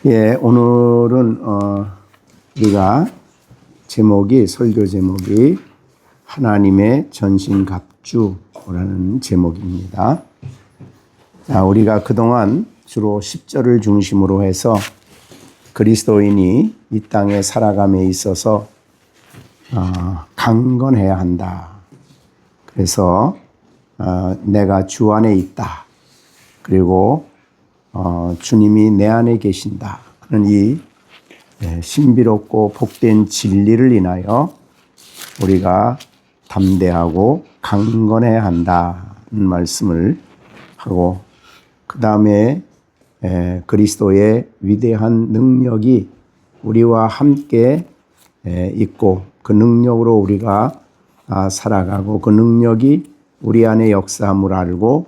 예, 오늘은 우리가 설교 제목이 하나님의 전신갑주라는 제목입니다. 자, 우리가 그동안 주로 10절을 중심으로 해서 그리스도인이 이 땅에 살아감에 있어서 강건해야 한다. 그래서 내가 주 안에 있다. 그리고 주님이 내 안에 계신다 하는 이 신비롭고 복된 진리를 인하여 우리가 담대하고 강건해야 한다는 말씀을 하고, 그 다음에 그리스도의 위대한 능력이 우리와 함께 있고 그 능력으로 우리가 살아가고 그 능력이 우리 안에 역사함을 알고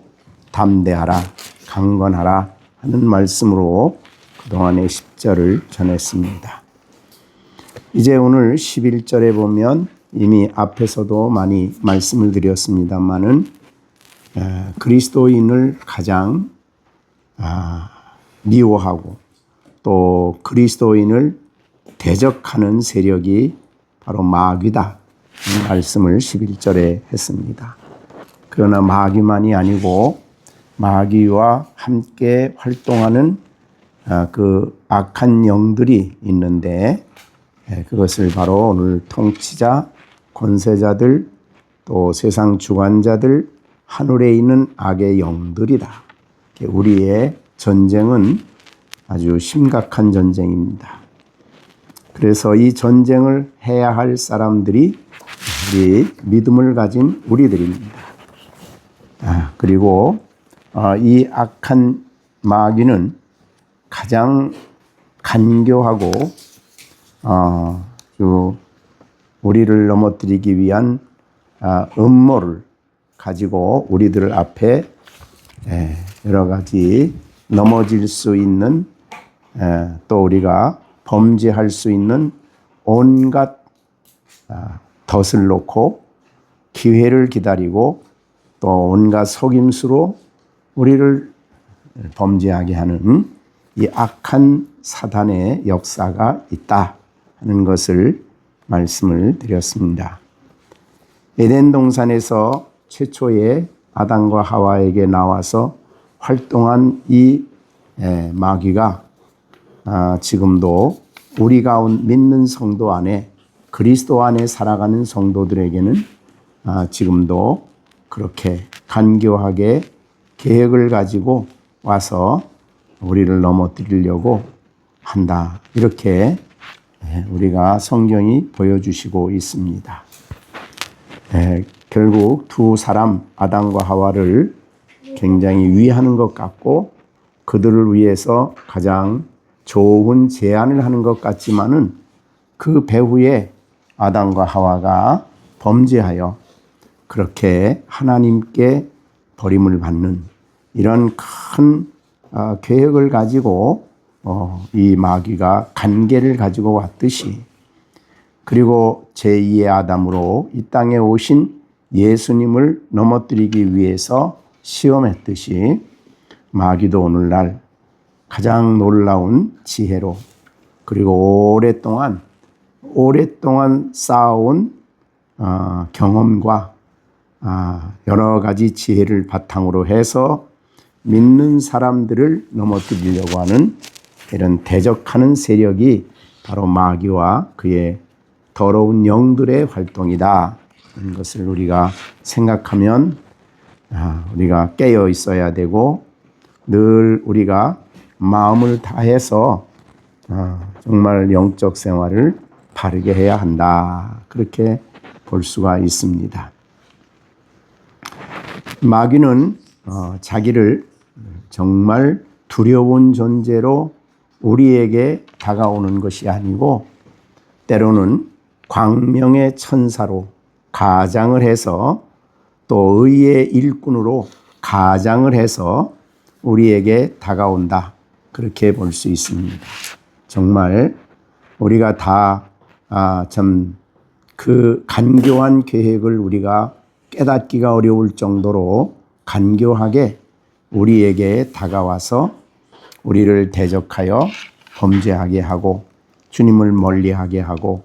담대하라, 강건하라 하는 말씀으로 그동안의 10절을 전했습니다. 이제 오늘 11절에 보면 이미 앞에서도 많이 말씀을 드렸습니다마는 그리스도인을 가장 미워하고 또 그리스도인을 대적하는 세력이 바로 마귀다 이 말씀을 11절에 했습니다. 그러나 마귀만이 아니고 마귀와 함께 활동하는 그 악한 영들이 있는데, 그것을 바로 오늘 통치자, 권세자들, 또 세상 주관자들, 하늘에 있는 악의 영들이다. 우리의 전쟁은 아주 심각한 전쟁입니다. 그래서 이 전쟁을 해야 할 사람들이 우리 믿음을 가진 우리들입니다. 그리고 이 악한 마귀는 가장 간교하고 우리를 넘어뜨리기 위한 음모를 가지고 우리들 앞에 여러 가지 넘어질 수 있는 또 우리가 범죄할 수 있는 온갖 덫을 놓고 기회를 기다리고 또 온갖 속임수로 우리를 범죄하게 하는 이 악한 사단의 역사가 있다 하는 것을 말씀을 드렸습니다. 에덴 동산에서 최초의 아담과 하와에게 나와서 활동한 이 마귀가 지금도 우리 가운데 믿는 성도 안에, 그리스도 안에 살아가는 성도들에게는 지금도 그렇게 간교하게 계획을 가지고 와서 우리를 넘어뜨리려고 한다. 이렇게 우리가 성경이 보여주시고 있습니다. 결국 두 사람 아담과 하와를 굉장히 위하는 것 같고 그들을 위해서 가장 좋은 제안을 하는 것 같지만은 그 배후에 아담과 하와가 범죄하여 그렇게 하나님께 버림을 받는 이런 큰 계획을 가지고 이 마귀가 간계를 가지고 왔듯이, 그리고 제2의 아담으로 이 땅에 오신 예수님을 넘어뜨리기 위해서 시험했듯이 마귀도 오늘날 가장 놀라운 지혜로, 그리고 오랫동안 쌓아온 경험과 여러 가지 지혜를 바탕으로 해서 믿는 사람들을 넘어뜨리려고 하는 이런 대적하는 세력이 바로 마귀와 그의 더러운 영들의 활동이다. 이런 것을 우리가 생각하면 우리가 깨어 있어야 되고 늘 우리가 마음을 다해서 정말 영적 생활을 바르게 해야 한다. 그렇게 볼 수가 있습니다. 마귀는 자기를 정말 두려운 존재로 우리에게 다가오는 것이 아니고 때로는 광명의 천사로 가장을 해서 또 의의 일꾼으로 가장을 해서 우리에게 다가온다. 그렇게 볼 수 있습니다. 정말 우리가 다 참 그 간교한 계획을 우리가 깨닫기가 어려울 정도로 간교하게 우리에게 다가와서 우리를 대적하여 범죄하게 하고 주님을 멀리하게 하고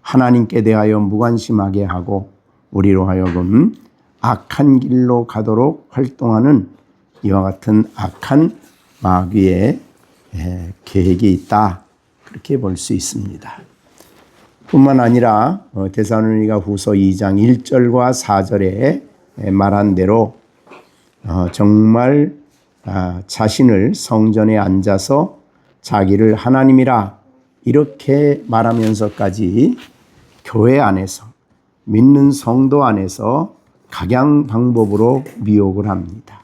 하나님께 대하여 무관심하게 하고 우리로 하여금 악한 길로 가도록 활동하는 이와 같은 악한 마귀의 계획이 있다. 그렇게 볼 수 있습니다. 뿐만 아니라 데살로니가 후서 2장 1절과 4절에 말한 대로 정말 자신을 성전에 앉아서 자기를 하나님이라 이렇게 말하면서까지 교회 안에서 믿는 성도 안에서 각양 방법으로 미혹을 합니다.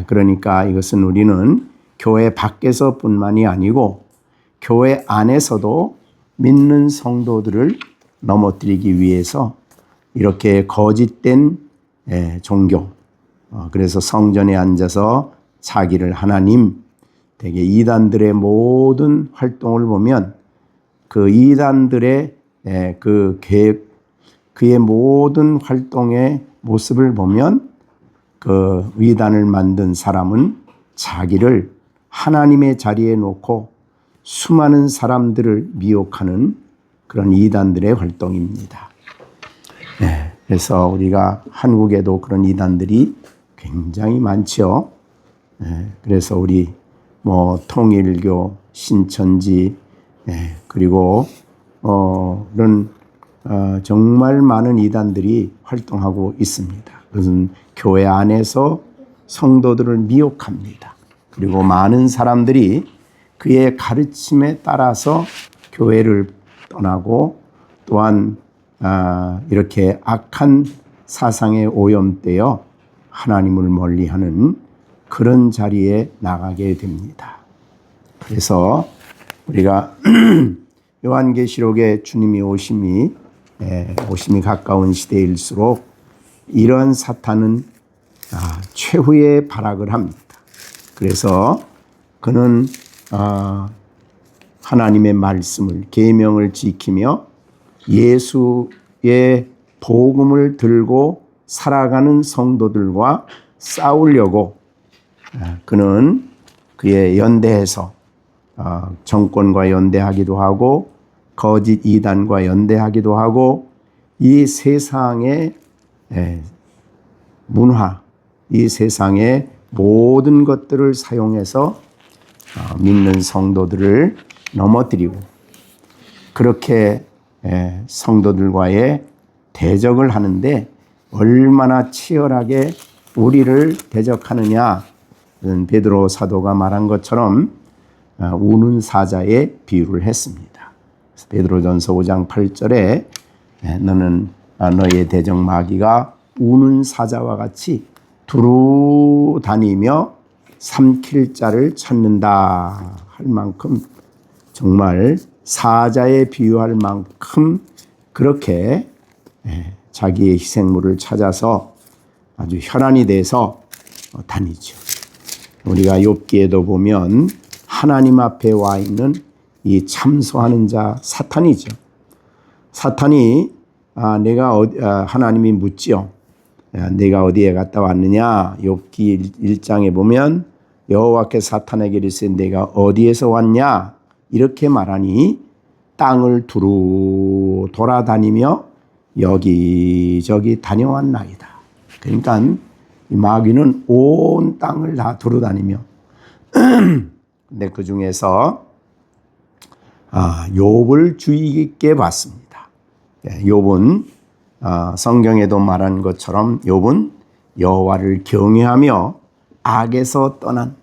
그러니까 이것은 우리는 교회 밖에서뿐만이 아니고 교회 안에서도 믿는 성도들을 넘어뜨리기 위해서 이렇게 거짓된 종교, 그래서 성전에 앉아서 자기를 하나님, 되게 이단들의 모든 활동을 보면 그 이단들의 그 계획, 그의 모든 활동의 모습을 보면 그 이단을 만든 사람은 자기를 하나님의 자리에 놓고 수많은 사람들을 미혹하는 그런 이단들의 활동입니다. 그래서 우리가 한국에도 그런 이단들이 굉장히 많죠. 그래서 우리 통일교, 신천지, 그리고 이런 정말 많은 이단들이 활동하고 있습니다. 그것은 교회 안에서 성도들을 미혹합니다. 그리고 많은 사람들이 그의 가르침에 따라서 교회를 떠나고 또한 이렇게 악한 사상에 오염되어 하나님을 멀리하는 그런 자리에 나가게 됩니다. 그래서 우리가 요한계시록에 주님이 오심이 가까운 시대일수록 이러한 사탄은 최후의 발악을 합니다. 그래서 그는 하나님의 말씀을 계명을 지키며 예수의 복음을 들고 살아가는 성도들과 싸우려고 그는 그의 연대해서 정권과 연대하기도 하고 거짓 이단과 연대하기도 하고 이 세상의 문화, 이 세상의 모든 것들을 사용해서 믿는 성도들을 넘어뜨리고 그렇게 성도들과의 대적을 하는데 얼마나 치열하게 우리를 대적하느냐. 베드로 사도가 말한 것처럼 우는 사자의 비유를 했습니다. 베드로전서 5장 8절에 너는 너의 대적 마귀가 우는 사자와 같이 두루 다니며 삼킬 자를 찾는다 할 만큼 정말 사자에 비유할 만큼 그렇게 자기의 희생물을 찾아서 아주 혈안이 돼서 다니죠. 우리가 욥기에도 보면 하나님 앞에 와 있는 이 참소하는 자 사탄이죠. 사탄이 하나님이 묻지요. 내가 어디에 갔다 왔느냐? 욥기 1장에 보면 여호와께서 사탄에게 이르시되 내가 어디에서 왔냐? 이렇게 말하니 땅을 두루 돌아다니며 여기저기 다녀왔나이다. 그러니까 이 마귀는 온 땅을 다 두루다니며 근데 그 중에서 욥을 주의 깊게 봤습니다. 욥은 성경에도 말한 것처럼 욥은 여호와를 경외하며 악에서 떠난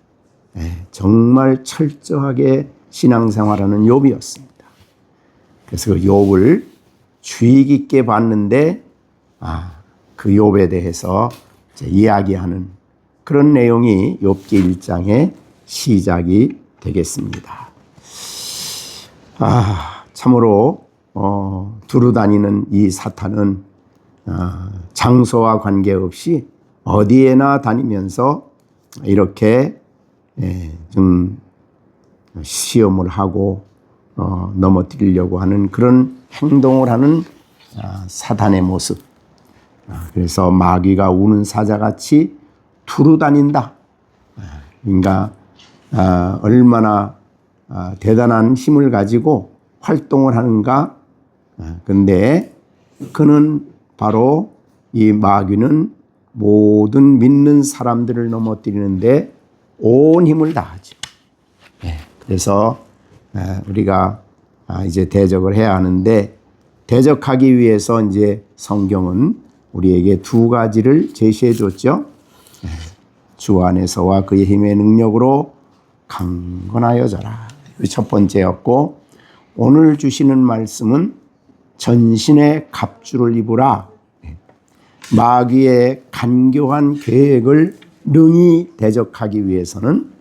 정말 철저하게 신앙생활하는 욥이었습니다. 그래서 그 욥을 주의 깊게 봤는데 그 욥에 대해서 이야기하는 그런 내용이 욥기 1장의 시작이 되겠습니다. 참으로 두루다니는 이 사탄은 장소와 관계없이 어디에나 다니면서 이렇게 좀 시험을 하고 넘어뜨리려고 하는 그런 행동을 하는 사탄의 모습. 그래서 마귀가 우는 사자같이 두루다닌다. 그러니까 얼마나 대단한 힘을 가지고 활동을 하는가? 근데 그는 바로 이 마귀는 모든 믿는 사람들을 넘어뜨리는데 온 힘을 다하죠. 그래서 우리가 이제 대적을 해야 하는데, 대적하기 위해서 이제 성경은 우리에게 두 가지를 제시해 줬죠. 주 안에서와 그의 힘의 능력으로 강건하여져라. 첫 번째였고, 오늘 주시는 말씀은 전신의 갑주를 입으라. 마귀의 간교한 계획을 능히 대적하기 위해서는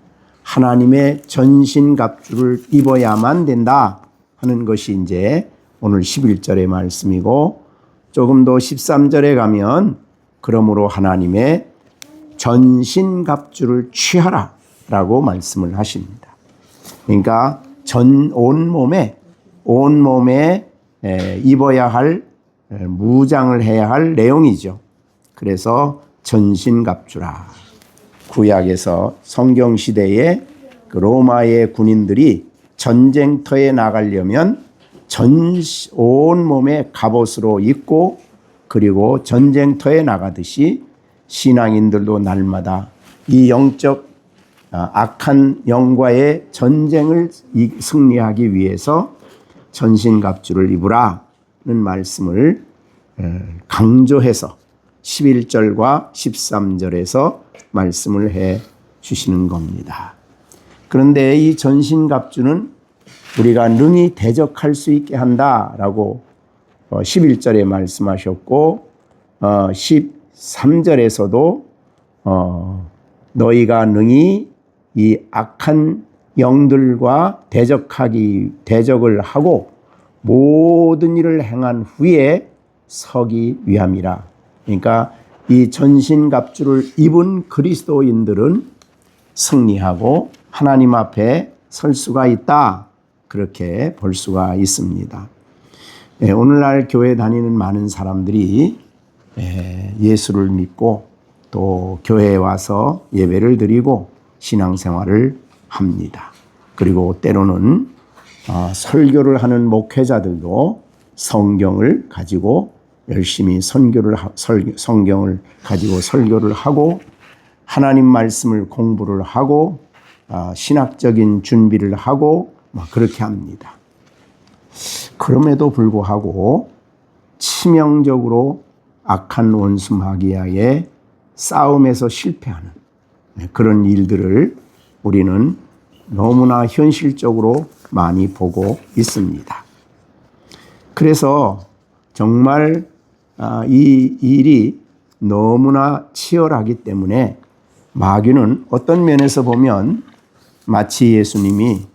하나님의 전신 갑주를 입어야만 된다 하는 것이 이제 오늘 11절의 말씀이고, 조금 더 13절에 가면 그러므로 하나님의 전신 갑주를 취하라 라고 말씀을 하십니다. 그러니까 온 몸에 입어야 할, 무장을 해야 할 내용이죠. 그래서 전신갑주라. 구약에서 성경 시대에 그 로마의 군인들이 전쟁터에 나가려면 온 몸에 갑옷으로 입고, 그리고 전쟁터에 나가듯이 신앙인들도 날마다 이 영적 악한 영과의 전쟁을 승리하기 위해서 전신갑주를 입으라는 말씀을 강조해서 11절과 13절에서 말씀을 해 주시는 겁니다. 그런데 이 전신갑주는 우리가 능히 대적할 수 있게 한다라고 11절에 말씀하셨고, 13절에서도 너희가 능히 이 악한 영들과 대적을 하고 모든 일을 행한 후에 서기 위함이라. 그러니까 이 전신갑주를 입은 그리스도인들은 승리하고 하나님 앞에 설 수가 있다, 그렇게 볼 수가 있습니다. 오늘날 교회 다니는 많은 사람들이 예수를 믿고 또 교회에 와서 예배를 드리고 신앙생활을 합니다. 그리고 때로는 설교를 하는 목회자들도 성경을 가지고 열심히 성경을 가지고 설교를 하고 하나님 말씀을 공부를 하고 신학적인 준비를 하고 그렇게 합니다. 그럼에도 불구하고 치명적으로 악한 원수 마귀와의 싸움에서 실패하는 그런 일들을 우리는 너무나 현실적으로 많이 보고 있습니다. 그래서 정말 이 일이 너무나 치열하기 때문에 마귀는 어떤 면에서 보면 마치 예수님이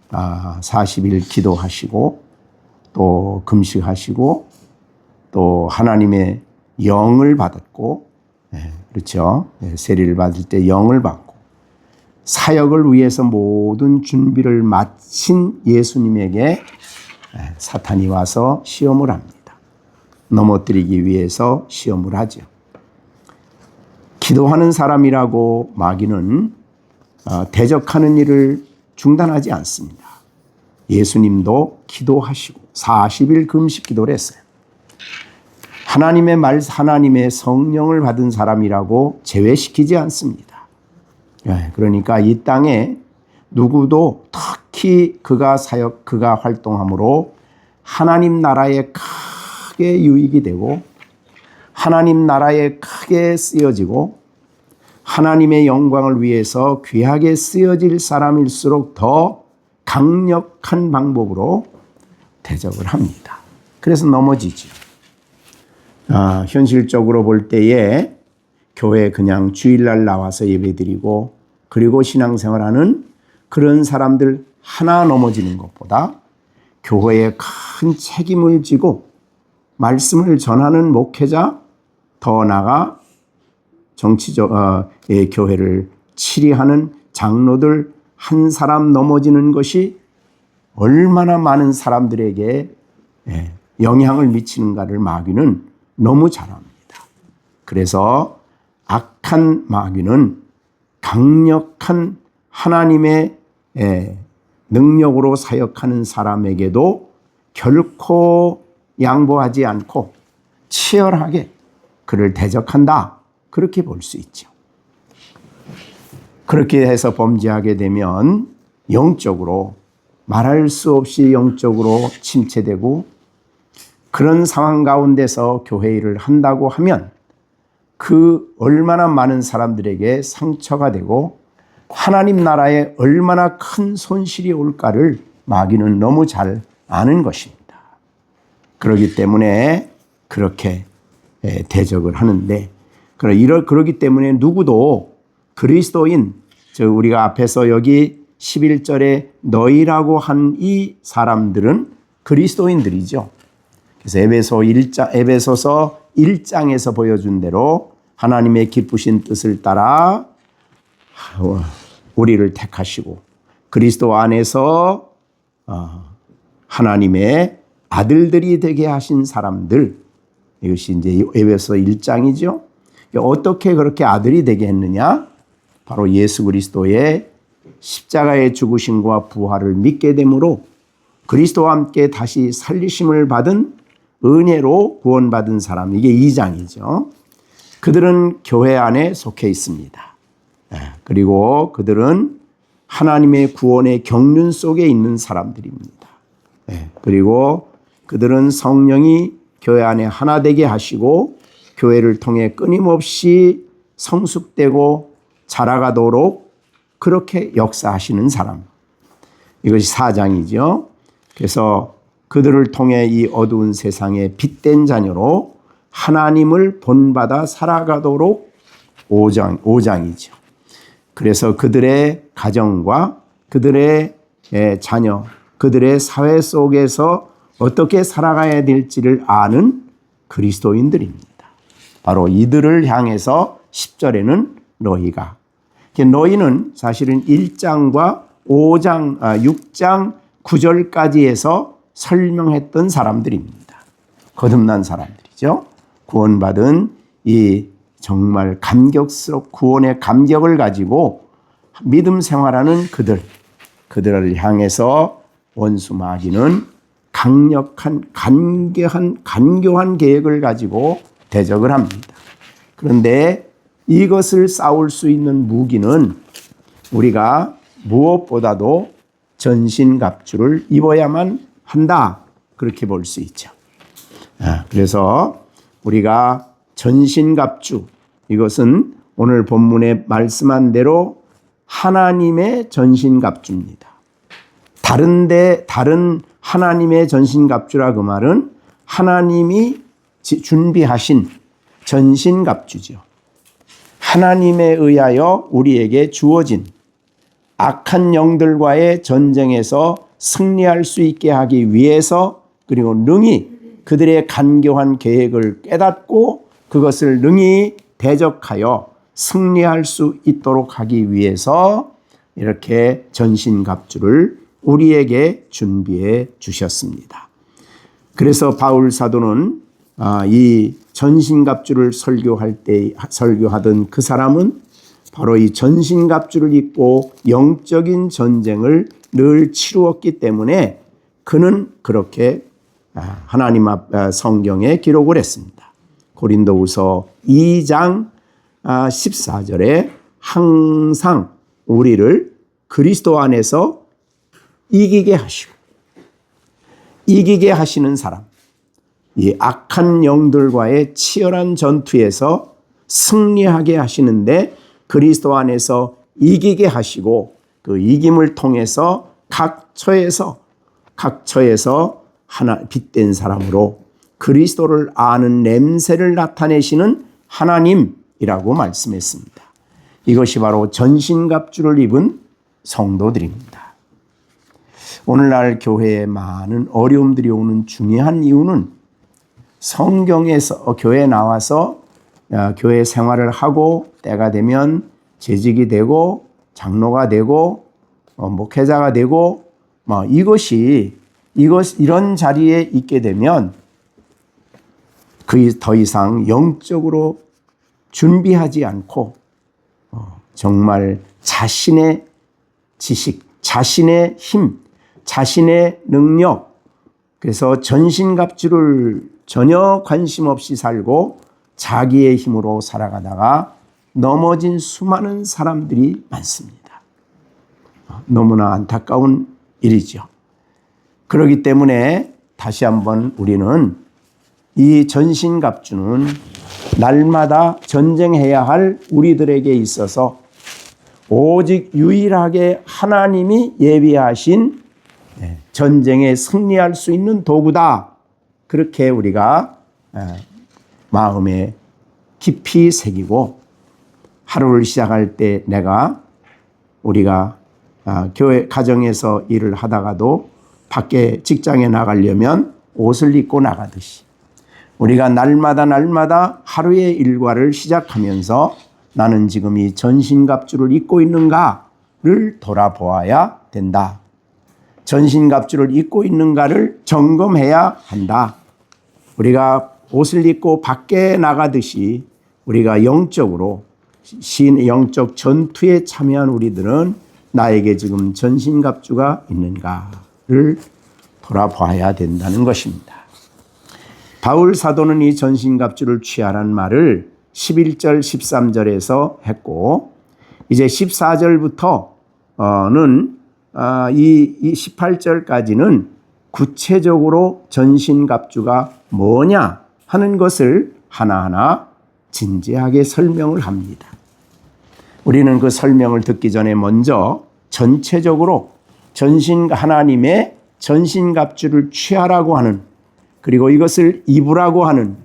40일 기도하시고 또 금식하시고 또 하나님의 영을 받았고, 그렇죠. 세리를 받을 때 영을 받고 사역을 위해서 모든 준비를 마친 예수님에게 사탄이 와서 시험을 합니다. 넘어뜨리기 위해서 시험을 하죠. 기도하는 사람이라고 마귀는 대적하는 일을 중단하지 않습니다. 예수님도 기도하시고 40일 금식 기도를 했어요. 하나님의 성령을 받은 사람이라고 제외시키지 않습니다. 그러니까 이 땅에 누구도 특히 그가 활동함으로 하나님 나라에 크게 유익이 되고 하나님 나라에 크게 쓰여지고 하나님의 영광을 위해서 귀하게 쓰여질 사람일수록 더 강력한 방법으로 대적을 합니다. 그래서 넘어지죠. 현실적으로 볼 때에 교회 그냥 주일날 나와서 예배드리고 그리고 신앙생활하는 그런 사람들 하나 넘어지는 것보다 교회에 큰 책임을 지고 말씀을 전하는 목회자, 더 나아가 교회를 치리하는 장로들 한 사람 넘어지는 것이 얼마나 많은 사람들에게 영향을 미치는가를 마귀는 너무 잘 압니다. 그래서 악한 마귀는 강력한 하나님의 능력으로 사역하는 사람에게도 결코 양보하지 않고 치열하게 그를 대적한다. 그렇게 볼 수 있죠. 그렇게 해서 범죄하게 되면 영적으로 말할 수 없이 영적으로 침체되고 그런 상황 가운데서 교회 일을 한다고 하면 그 얼마나 많은 사람들에게 상처가 되고 하나님 나라에 얼마나 큰 손실이 올까를 마귀는 너무 잘 아는 것입니다. 그렇기 때문에 그렇게 대적을 하는데 그렇기 때문에 누구도 그리스도인 우리가 앞에서 여기 11절에 너희라고 한 이 사람들은 그리스도인들이죠. 그래서 에베소서 1장에서 보여준 대로 하나님의 기쁘신 뜻을 따라 우리를 택하시고 그리스도 안에서 하나님의 아들들이 되게 하신 사람들, 이것이 이제 에베소 1장이죠. 어떻게 그렇게 아들이 되게 했느냐? 바로 예수 그리스도의 십자가의 죽으심과 부활을 믿게 되므로 그리스도와 함께 다시 살리심을 받은 은혜로 구원받은 사람, 이게 2장이죠. 그들은 교회 안에 속해 있습니다. 그리고 그들은 하나님의 구원의 경륜 속에 있는 사람들입니다. 그리고 그들은 성령이 교회 안에 하나 되게 하시고 교회를 통해 끊임없이 성숙되고 자라가도록 그렇게 역사하시는 사람. 이것이 4장이죠. 그래서 그들을 통해 이 어두운 세상에 빛된 자녀로 하나님을 본받아 살아가도록 5장이죠. 그래서 그들의 가정과 그들의 자녀, 그들의 사회 속에서 어떻게 살아가야 될지를 아는 그리스도인들입니다. 바로 이들을 향해서 10절에는 너희가. 너희는 사실은 1장과 6장 9절까지 해서 설명했던 사람들입니다. 거듭난 사람들이죠. 구원받은 이 정말 구원의 감격을 가지고 믿음 생활하는 그들을 향해서 원수 마귀는 강력한 간교한 계획을 가지고 대적을 합니다. 그런데 이것을 싸울 수 있는 무기는 우리가 무엇보다도 전신갑주를 입어야만 한다. 그렇게 볼 수 있죠. 그래서 우리가 전신갑주, 이것은 오늘 본문에 말씀한 대로 하나님의 전신갑주입니다. 다른 하나님의 전신갑주라 그 말은 하나님이 준비하신 전신갑주죠. 하나님에 의하여 우리에게 주어진 악한 영들과의 전쟁에서 승리할 수 있게 하기 위해서, 그리고 능히 그들의 간교한 계획을 깨닫고 그것을 능히 대적하여 승리할 수 있도록 하기 위해서 이렇게 전신갑주를 우리에게 준비해 주셨습니다. 그래서 바울 사도는 이 전신갑주를 설교하던 그 사람은 바로 이 전신갑주를 입고 영적인 전쟁을 늘 치루었기 때문에 그는 그렇게 하나님 앞 성경에 기록을 했습니다. 고린도후서 2장 14절에 항상 우리를 그리스도 안에서 이기게 하시는 사람, 이 악한 영들과의 치열한 전투에서 승리하게 하시는데 그리스도 안에서 이기게 하시고 그 이김을 통해서 각 처에서 하나 빛된 사람으로 그리스도를 아는 냄새를 나타내시는 하나님이라고 말씀했습니다. 이것이 바로 전신갑주를 입은 성도들입니다. 오늘날 교회에 많은 어려움들이 오는 중요한 이유는 성경에서 교회에 나와서 교회 생활을 하고 때가 되면 재직이 되고 장로가 되고 목회자가 되고 이런 자리에 있게 되면 더 이상 영적으로 준비하지 않고 정말 자신의 지식, 자신의 힘, 자신의 능력, 그래서 전신갑주를 전혀 관심 없이 살고 자기의 힘으로 살아가다가 넘어진 수많은 사람들이 많습니다. 너무나 안타까운 일이죠. 그렇기 때문에 다시 한번 우리는 이 전신갑주는 날마다 전쟁해야 할 우리들에게 있어서 오직 유일하게 하나님이 예비하신 전쟁에 승리할 수 있는 도구다. 그렇게 우리가 마음에 깊이 새기고 하루를 시작할 때 우리가 교회 가정에서 일을 하다가도 밖에 직장에 나가려면 옷을 입고 나가듯이 우리가 날마다 하루의 일과를 시작하면서 나는 지금 이 전신갑주를 입고 있는가를 돌아보아야 된다. 전신갑주를 입고 있는가를 점검해야 한다. 우리가 옷을 입고 밖에 나가듯이 우리가 영적으로 영적 전투에 참여한 우리들은 나에게 지금 전신갑주가 있는가를 돌아봐야 된다는 것입니다. 바울 사도는 이 전신갑주를 취하라는 말을 11절 13절에서 했고 이제 14절부터는 이 18절까지는 구체적으로 전신갑주가 뭐냐 하는 것을 하나하나 진지하게 설명을 합니다. 우리는 그 설명을 듣기 전에 먼저 전체적으로 하나님의 전신갑주를 취하라고 하는, 그리고 이것을 입으라고 하는,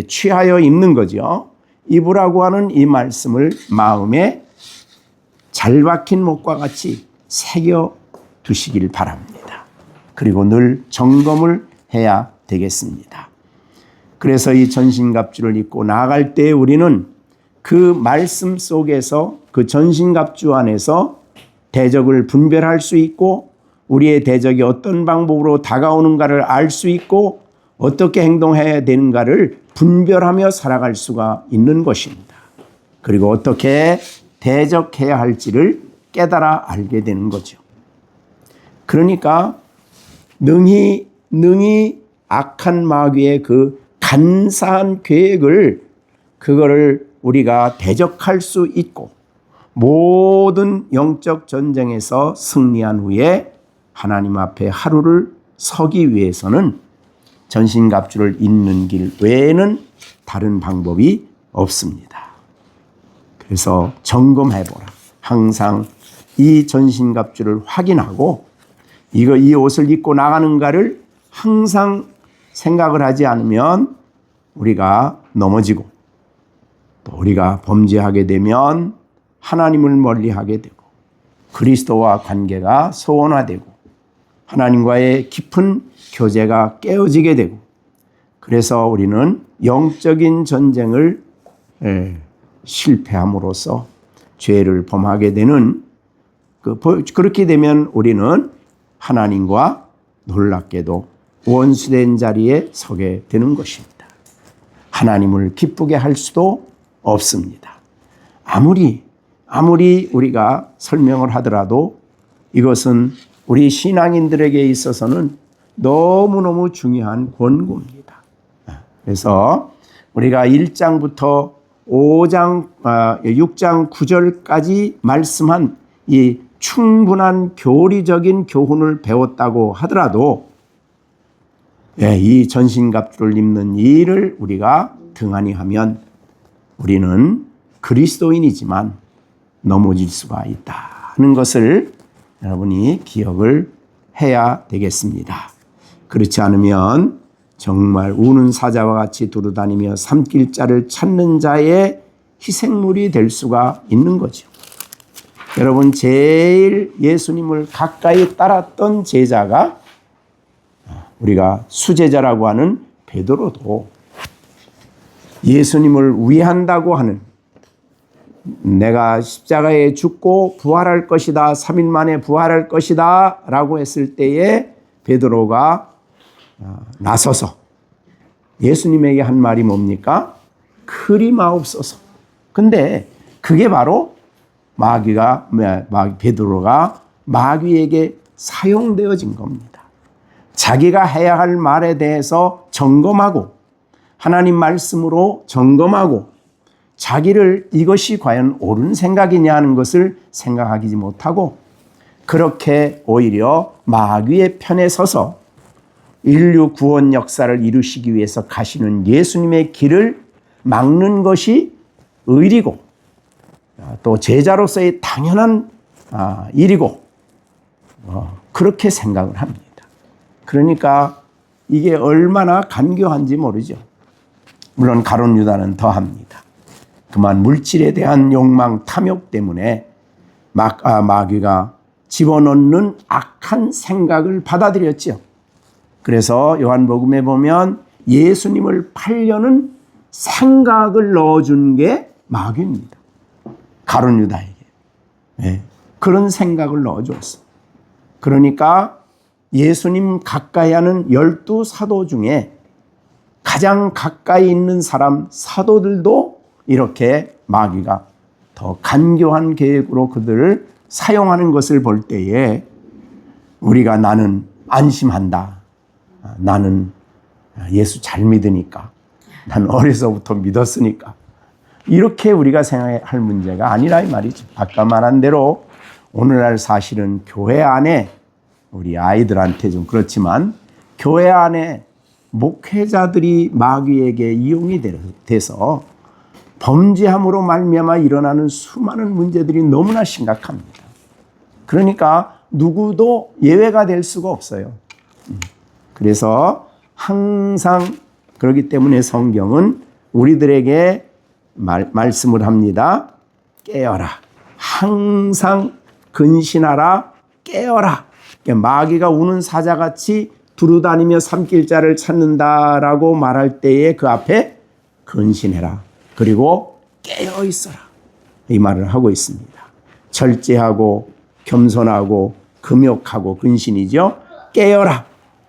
취하여 입는 거죠. 입으라고 하는 이 말씀을 마음에 잘 박힌 못과 같이 새겨 두시길 바랍니다. 그리고 늘 점검을 해야 되겠습니다. 그래서 이 전신갑주를 입고 나아갈 때 우리는 그 말씀 속에서 그 전신갑주 안에서 대적을 분별할 수 있고 우리의 대적이 어떤 방법으로 다가오는가를 알 수 있고 어떻게 행동해야 되는가를 분별하며 살아갈 수가 있는 것입니다. 그리고 어떻게 대적해야 할지를 깨달아 알게 되는 거죠. 그러니까 능히 악한 마귀의 그 간사한 그거를 우리가 대적할 수 있고 모든 영적 전쟁에서 승리한 후에 하나님 앞에 하루를 서기 위해서는 전신갑주를 입는 길 외에는 다른 방법이 없습니다. 그래서 점검해보라. 항상 이 전신갑주를 확인하고 이 옷을 입고 나가는가를 항상 생각을 하지 않으면 우리가 넘어지고 또 우리가 범죄하게 되면 하나님을 멀리하게 되고 그리스도와 관계가 소원화되고 하나님과의 깊은 교제가 깨어지게 되고 그래서 우리는 영적인 전쟁을 실패함으로써 죄를 범하게 되는 그렇게 되면 우리는 하나님과 놀랍게도 원수된 자리에 서게 되는 것입니다. 하나님을 기쁘게 할 수도 없습니다. 아무리 우리가 설명을 하더라도 이것은 우리 신앙인들에게 있어서는 너무너무 중요한 권고입니다. 그래서 우리가 1장부터 6장 9절까지 말씀한 이 충분한 교리적인 교훈을 배웠다고 하더라도 이 전신갑주를 입는 일을 우리가 등한히 하면 우리는 그리스도인이지만 넘어질 수가 있다는 것을 여러분이 기억을 해야 되겠습니다. 그렇지 않으면 정말 우는 사자와 같이 두루다니며 삼킬 자를 찾는 자의 희생물이 될 수가 있는 거죠. 여러분 제일 예수님을 가까이 따랐던 제자가 우리가 수제자라고 하는 베드로도 예수님을 위한다고 하는 내가 십자가에 죽고 부활할 것이다. 3일 만에 부활할 것이다. 라고 했을 때에 베드로가 나서서 예수님에게 한 말이 뭡니까? 그리 마옵소서. 근데 그게 바로 베드로가 마귀에게 사용되어진 겁니다. 자기가 해야 할 말에 대해서 점검하고 하나님 말씀으로 점검하고 자기를 이것이 과연 옳은 생각이냐 하는 것을 생각하지 못하고 그렇게 오히려 마귀의 편에 서서 인류 구원 역사를 이루시기 위해서 가시는 예수님의 길을 막는 것이 의리고 또 제자로서의 당연한 일이고 그렇게 생각을 합니다. 그러니까 이게 얼마나 간교한지 모르죠. 물론 가룟 유다는 더합니다. 그만 물질에 대한 욕망, 탐욕 때문에 마귀가 집어넣는 악한 생각을 받아들였죠. 그래서 요한복음에 보면 예수님을 팔려는 생각을 넣어준 게 마귀입니다. 가룟 유다에게. 네. 그런 생각을 넣어줬어. 그러니까 예수님 가까이 하는 12사도 중에 가장 가까이 있는 사람 사도들도 이렇게 마귀가 더 간교한 계획으로 그들을 사용하는 것을 볼 때에 우리가 나는 안심한다. 나는 예수 잘 믿으니까. 난 어려서부터 믿었으니까. 이렇게 우리가 생각할 문제가 아니라 이 말이죠. 아까 말한 대로 오늘날 사실은 교회 안에 우리 아이들한테 좀 그렇지만 교회 안에 목회자들이 마귀에게 이용이 돼서 범죄함으로 말미암아 일어나는 수많은 문제들이 너무나 심각합니다. 그러니까 누구도 예외가 될 수가 없어요. 그래서 항상 그렇기 때문에 성경은 우리들에게 말씀을 합니다. 깨어라. 항상 근신하라. 깨어라. 마귀가 우는 사자같이 두루다니며 삼킬자를 찾는다라고 말할 때에 그 앞에 근신해라. 그리고 깨어 있어라. 이 말을 하고 있습니다. 절제하고 겸손하고 금욕하고 근신이죠. 깨어라.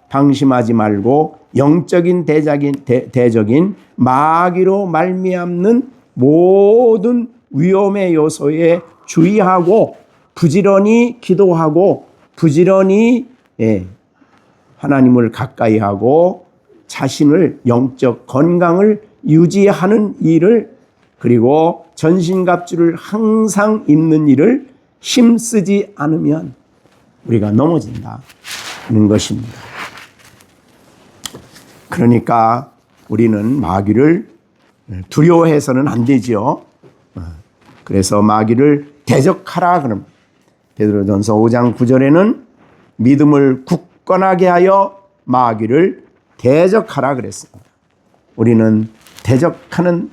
방심하지 말고 영적인 대적인 마귀로 말미암는 모든 위험의 요소에 주의하고 부지런히 기도하고 부지런히 하나님을 가까이 하고 자신을 영적 건강을 유지하는 일을 그리고 전신갑주를 항상 입는 일을 힘쓰지 않으면 우리가 넘어진다는 것입니다. 그러니까 우리는 마귀를 두려워해서는 안 되죠. 그래서 마귀를 대적하라 그럼 베드로전서 5장 9절에는 믿음을 굳건하게 하여 마귀를 대적하라 그랬습니다. 우리는 대적하는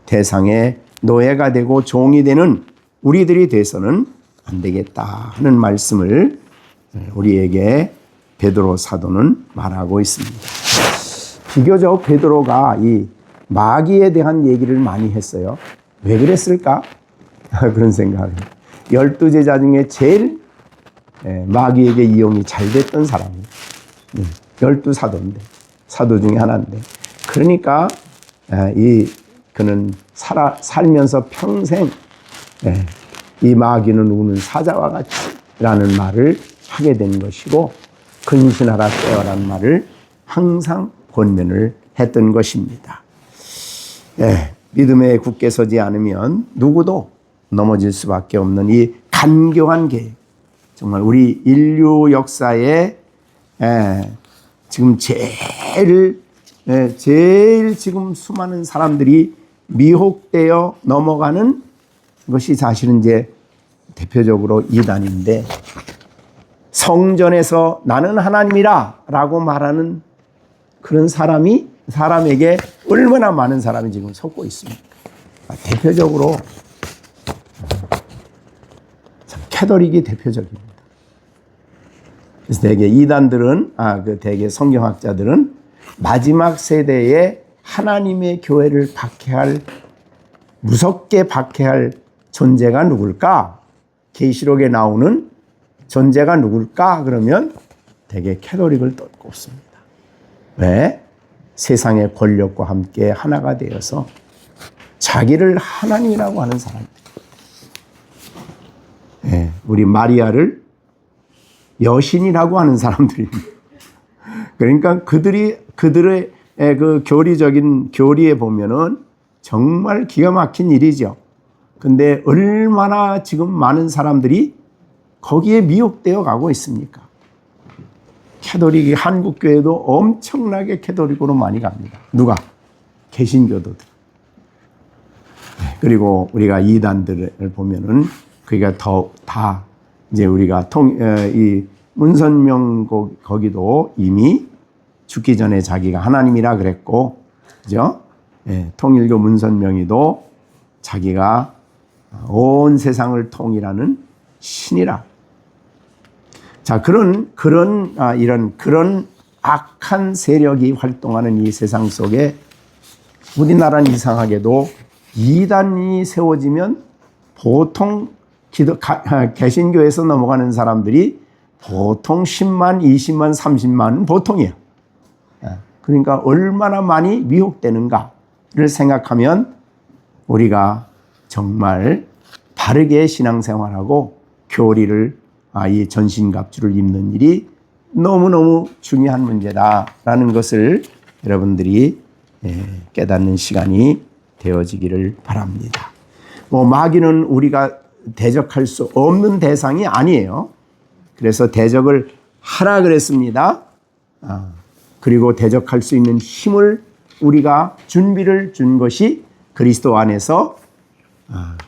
대상의 노예가 되고 종이 되는 우리들이 돼서는 안 되겠다 하는 말씀을 우리에게 베드로 사도는 말하고 있습니다. 비교적 베드로가 이 마귀에 대한 얘기를 많이 했어요. 왜 그랬을까? 그런 생각을 해요. 12제자 중에 제일 마귀에게 이용이 잘 됐던 사람이에요. 12사도인데 사도 중에 하나인데 그러니까 그는 살면서 평생 이 마귀는 우는 사자와 같이라는 말을 하게 된 것이고 근신하라 깨어라는 말을 항상 권면을 했던 것입니다. 믿음에 굳게 서지 않으면 누구도 넘어질 수밖에 없는 이 간교한 계획, 정말 우리 인류 역사에 지금 제일 지금 수많은 사람들이 미혹되어 넘어가는 것이 사실은 이제 대표적으로 이단인데 성전에서 나는 하나님이라 라고 말하는 그런 사람에게 얼마나 많은 사람이 지금 속고 있습니까? 대표적으로 캐톨릭이 대표적입니다. 그래서 대개 이단들은 대개 성경학자들은 마지막 세대에 하나님의 교회를 무섭게 박해할 존재가 누굴까? 계시록에 나오는 존재가 누굴까? 그러면 대개 캐톨릭을 꼽습니다. 왜? 세상의 권력과 함께 하나가 되어서 자기를 하나님이라고 하는 사람들. 우리 마리아를 여신이라고 하는 사람들입니다. 그러니까 그들의 그 교리적인 교리에 보면은 정말 기가 막힌 일이죠. 근데 얼마나 지금 많은 사람들이 거기에 미혹되어 가고 있습니까? 캐톨릭이 한국 교회도 엄청나게 캐톨릭으로 많이 갑니다. 누가? 개신교도들. 그리고 우리가 이단들을 보면은 그게 다 이제 우리가 이 문선명 거기도 이미 죽기 전에 자기가 하나님이라 그랬고, 그죠? 예, 통일교 문선명이도 자기가 온 세상을 통일하는 신이라. 자, 그런 악한 세력이 활동하는 이 세상 속에 우리나라는 이상하게도 이단이 세워지면 보통 개신교에서 넘어가는 사람들이 보통 10만, 20만, 30만은 보통이에요. 그러니까 얼마나 많이 미혹되는가를 생각하면 우리가 정말 바르게 신앙생활하고 교리를 이 전신갑주를 입는 일이 너무너무 중요한 문제다라는 것을 여러분들이 깨닫는 시간이 되어지기를 바랍니다. 마귀는 우리가 대적할 수 없는 대상이 아니에요. 그래서 대적을 하라 그랬습니다. 그리고 대적할 수 있는 힘을 우리가 준비를 준 것이 그리스도 안에서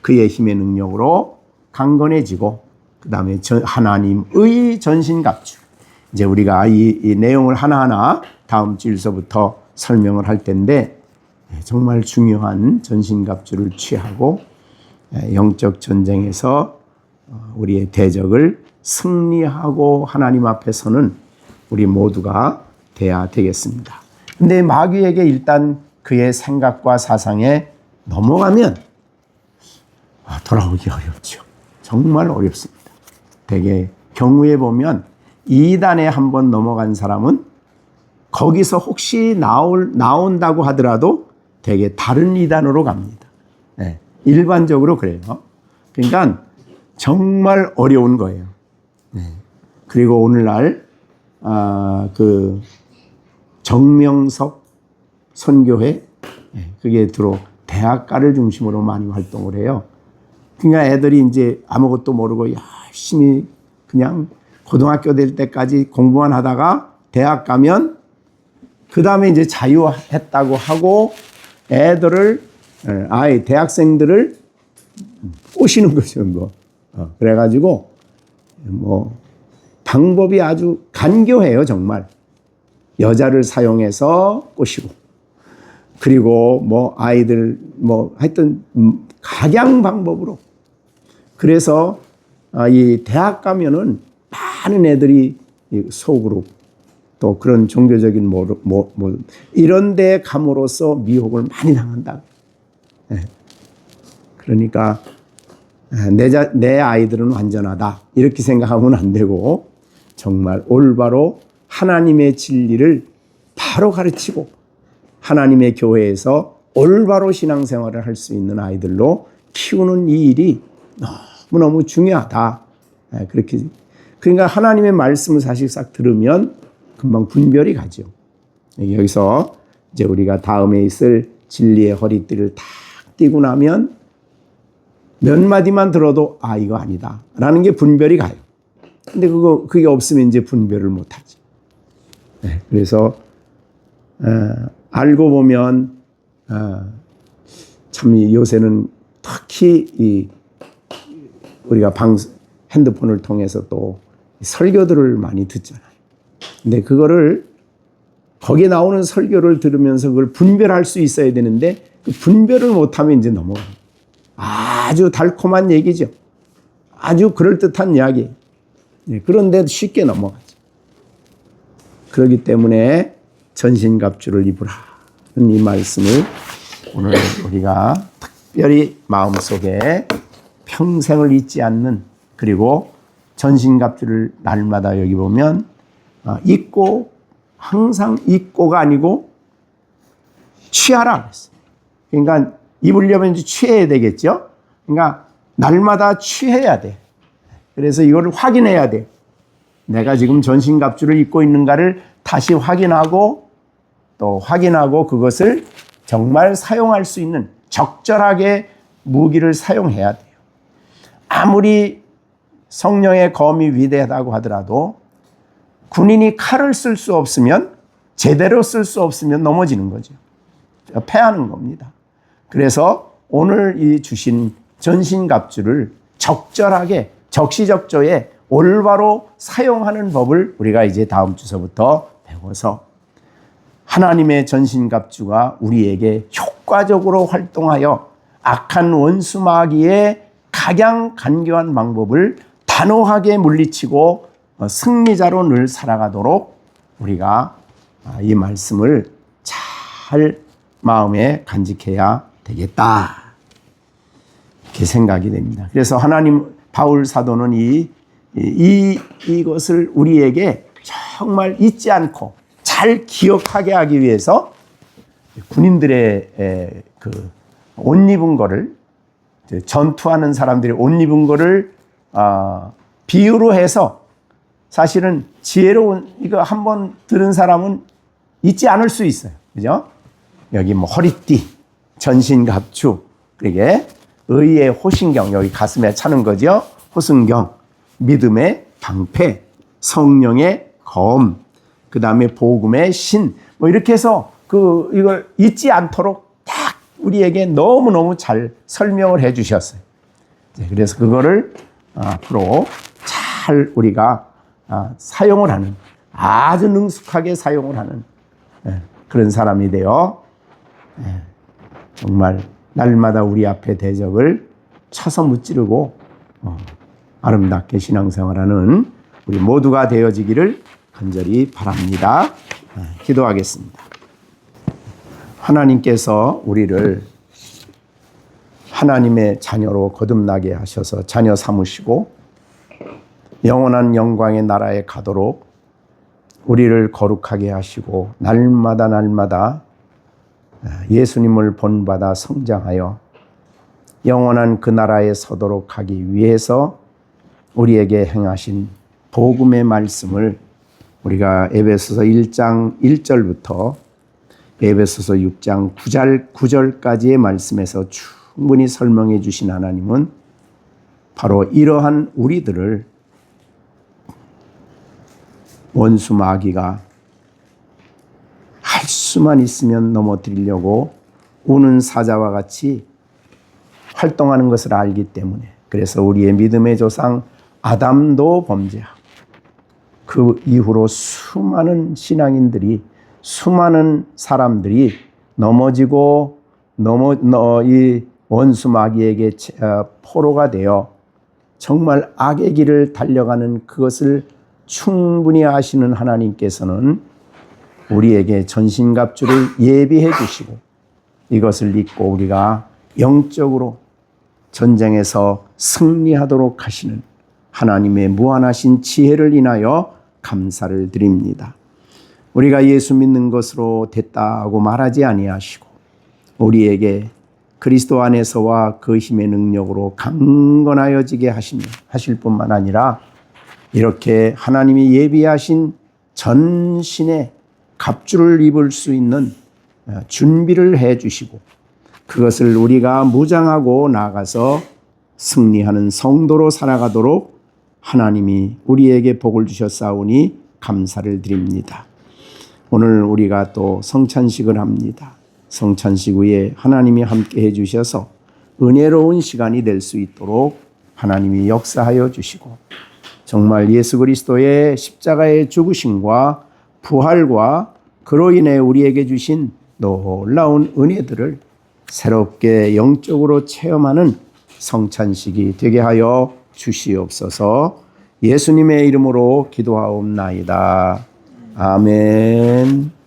그의 힘의 능력으로 강건해지고, 그 다음에 하나님의 전신갑주. 이제 우리가 이 내용을 하나하나 다음 주일서부터 설명을 할 텐데, 정말 중요한 전신갑주를 취하고 영적 전쟁에서 우리의 대적을 승리하고 하나님 앞에 서는 우리 모두가 돼야 되겠습니다. 근데 마귀에게 일단 그의 생각과 사상에 넘어가면 돌아오기 어렵죠. 정말 어렵습니다. 되게 경우에 보면 이단에 한번 넘어간 사람은 거기서 혹시 나온다고 하더라도 되게 다른 이단으로 갑니다. 네, 일반적으로 그래요. 그러니까 정말 어려운 거예요. 네. 그리고 오늘날 그 정명석 선교회, 그게 주로 대학가를 중심으로 많이 활동을 해요. 그러니까 애들이 이제 아무것도 모르고 열심히 그냥 고등학교 될 때까지 공부만 하다가 대학 가면 그 다음에 이제 자유했다고 하고 애들을, 대학생들을 꼬시는 거죠. 그래가지고 방법이 아주 간교해요, 정말. 여자를 사용해서 꼬시고, 그리고 아이들 하여튼 각양 방법으로. 그래서 이 대학 가면은 많은 애들이 소그룹 또 그런 종교적인 이런 데 감으로써 미혹을 많이 당한다. 그러니까 내 아이들은 완전하다 이렇게 생각하면 안 되고, 정말 올바로 하나님의 진리를 바로 가르치고 하나님의 교회에서 올바로 신앙생활을 할 수 있는 아이들로 키우는 이 일이 너무너무 중요하다. 그렇게. 그러니까 하나님의 말씀을 사실 싹 들으면 금방 분별이 가죠. 여기서 이제 우리가 다음에 있을 진리의 허리띠를 탁 띄고 나면 몇 마디만 들어도 이거 아니다 라는 게 분별이 가요. 근데 그게 없으면 이제 분별을 못 하죠. 그래서 알고 보면 참 요새는 특히 우리가 핸드폰을 통해서 또 설교들을 많이 듣잖아요. 근데 그거를 거기에 나오는 설교를 들으면서 그걸 분별할 수 있어야 되는데 그 분별을 못하면 이제 넘어가요. 아주 달콤한 얘기죠. 아주 그럴듯한 이야기. 그런데 쉽게 넘어가죠. 그렇기 때문에 전신갑주를 입으라. 이 말씀을 오늘 우리가 특별히 마음속에 평생을 잊지 않는, 그리고 전신갑주를 날마다 여기 보면 입고, 항상 입고가 아니고 취하라 그랬어요. 그러니까 입으려면 이제 취해야 되겠죠. 그러니까 날마다 취해야 돼. 그래서 이걸 확인해야 돼. 내가 지금 전신갑주를 입고 있는가를 다시 확인하고 또 확인하고 그것을 정말 사용할 수 있는 적절하게 무기를 사용해야 돼요. 아무리 성령의 검이 위대하다고 하더라도 군인이 칼을 쓸 수 없으면 제대로 쓸 수 없으면 넘어지는 거죠. 패하는 겁니다. 그래서 오늘 이 주신 전신갑주를 적절하게 적시적조에 올바로 사용하는 법을 우리가 이제 다음 주서부터 배워서 하나님의 전신갑주가 우리에게 효과적으로 활동하여 악한 원수 마귀의 각양간교한 방법을 단호하게 물리치고 승리자로 늘 살아가도록 우리가 이 말씀을 잘 마음에 간직해야 되겠다. 이렇게 생각이 됩니다. 그래서 바울 사도는 이것을 우리에게 정말 잊지 않고 잘 기억하게 하기 위해서 군인들의 그 옷 입은 거를 전투하는 사람들이 옷 입은 거를 비유로 해서 사실은 지혜로운 이거 한번 들은 사람은 잊지 않을 수 있어요. 그죠? 여기 뭐 허리띠, 전신갑주, 그게 의의 호신경, 여기 가슴에 차는 거죠. 호승경, 믿음의 방패, 성령의 검, 그 다음에 복음의 신, 뭐 이렇게 해서 이걸 잊지 않도록 딱 우리에게 너무너무 잘 설명을 해 주셨어요. 그래서 그거를 앞으로 잘 우리가 사용을 하는, 아주 능숙하게 사용을 하는 그런 사람이 되어 정말 날마다 우리 앞에 대적을 쳐서 무찌르고 아름답게 신앙생활하는 우리 모두가 되어지기를 간절히 바랍니다. 기도하겠습니다. 하나님께서 우리를 하나님의 자녀로 거듭나게 하셔서 자녀 삼으시고 영원한 영광의 나라에 가도록 우리를 거룩하게 하시고 날마다 예수님을 본받아 성장하여 영원한 그 나라에 서도록 하기 위해서 우리에게 행하신 복음의 말씀을 우리가 에베소서 1장 1절부터 에베소서 6장 9절까지의 말씀에서 충분히 설명해 주신 하나님은 바로 이러한 우리들을 원수 마귀가 할 수만 있으면 넘어뜨리려고 우는 사자와 같이 활동하는 것을 알기 때문에, 그래서 우리의 믿음의 조상 아담도 범죄하고 그 이후로 수많은 신앙인들이, 수많은 사람들이 넘어지고 이 원수 마귀에게 포로가 되어 정말 악의 길을 달려가는 그것을 충분히 아시는 하나님께서는 우리에게 전신갑주를 예비해 주시고 이것을 입고 우리가 영적으로 전쟁에서 승리하도록 하시는 하나님의 무한하신 지혜를 인하여 감사를 드립니다. 우리가 예수 믿는 것으로 됐다고 말하지 아니하시고 우리에게 그리스도 안에서와 그 힘의 능력으로 강건하여지게 하실 뿐만 아니라 이렇게 하나님이 예비하신 전신의 갑주를 입을 수 있는 준비를 해 주시고 그것을 우리가 무장하고 나아가서 승리하는 성도로 살아가도록 하나님이 우리에게 복을 주셨사오니 감사를 드립니다. 오늘 우리가 또 성찬식을 합니다. 성찬식 후에 하나님이 함께 해 주셔서 은혜로운 시간이 될 수 있도록 하나님이 역사하여 주시고 정말 예수 그리스도의 십자가의 죽으심과 부활과 그로 인해 우리에게 주신 놀라운 은혜들을 새롭게 영적으로 체험하는 성찬식이 되게 하여 주시옵소서. 예수님의 이름으로 기도하옵나이다. 아멘.